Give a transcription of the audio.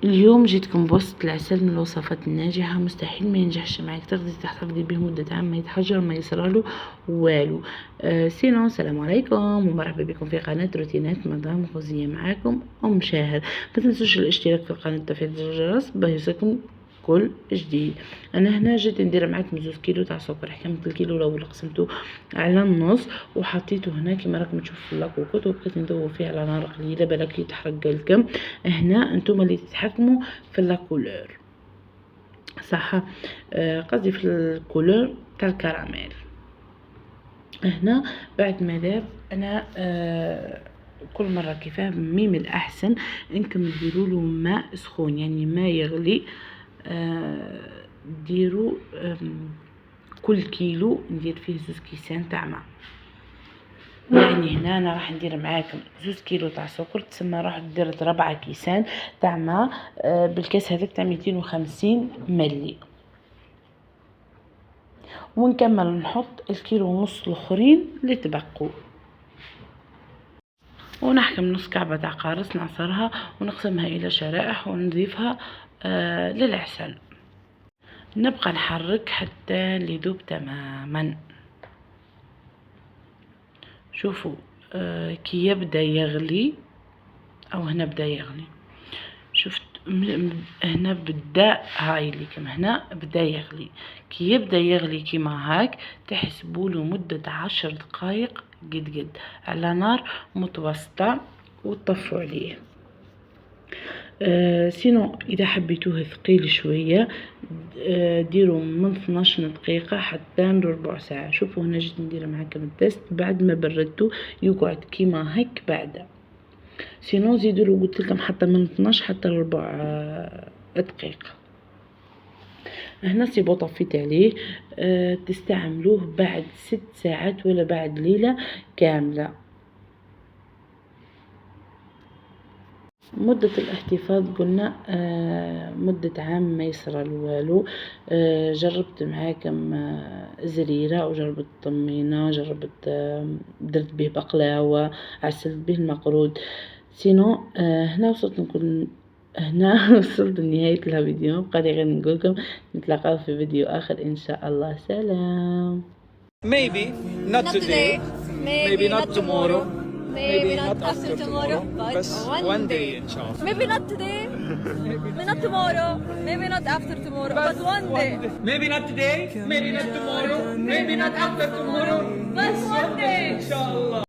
اليوم جيتكم بوصفة العسل من الوصفات الناجحة، مستحيل ما ينجحش معاك، تقدري تحتفظي به مدة عام ما يتحجر ما يصراله والو. سينو السلام عليكم ومرحبا بكم في قناة روتينات مدام غزية، معاكم ام شاهر. ما تنسوش الاشتراك في القناة وتفعيل زر الجرس باش يوصلكم كل جديد. انا هنا جيت ندير معاكم 2 كيلو تاع سكر، حكمت الكيلو الاول قسمته على النص وحطيته هنا كما راكم تشوفوا في اللاكوكوت، وبقيت ندور فيه على نار قليله بالك يتحرق لكم. هنا انتم اللي تتحكموا في اللاكولور صح، قصدي في الكولور تاع الكراميل. هنا بعد ما داب انا كل مره كيفاه من الاحسن انكم ديروا له ماء سخون، يعني ماء يغلي. ديروا كل كيلو ندير فيه 2 كيسان تاع ماء. يعني هنا انا راح ندير معاكم 2 كيلو تاع سكر، تسمى راح ندير 4 كيسان تاع ماء بالكاس هذاك تاع 250 ملي، ونكمل نحط الكيلو ونص الاخرين اللي تبقوا، ونحكم نص كعبه تاع قارص نعصرها ونقسمها الى شرائح ونضيفها للعسل. نبقى نحرك حتى يذوب تماما. شوفوا كي يبدا يغلي او هنا بدا يغلي، شفت هنا بدا هاي ليكم هنا بدا يغلي. كي يبدا يغلي كيما هاك تحسبوا له مده 10 دقائق قد على نار متوسطه وتطفوا عليه. سينو اذا حبيتوه ثقيل شويه ديروا من 12 دقيقه حتى ربع ساعه. شوفوا هنا جيت ندير معاكم التست بعد ما بردته يقعد كيما هيك بعد. سينو زيدوا له قلت لكم حتى من 12 حتى ربع دقيقه. هنا سيبو طفيت عليه. تستعملوه بعد 6 ساعات ولا بعد ليله كامله. مدة الاحتفاظ قلنا مدة عام ما يصرى والو. جربت معاكم زريرة وجربت طمينة، جربت درت به بقلاوة، عسلت به المقرود. سينو هنا وصلت نقول هنا وصلت لنهاية الفيديو. بقى لي غير نقولكم نتلاقاو في فيديو آخر إن شاء الله. سلام. Maybe not today, maybe not tomorrow, maybe not after tomorrow, but one day, inshallah. Maybe not today, maybe not tomorrow, maybe not after tomorrow, but one day. Maybe not today, maybe not tomorrow, maybe not after tomorrow, But one day. inshallah.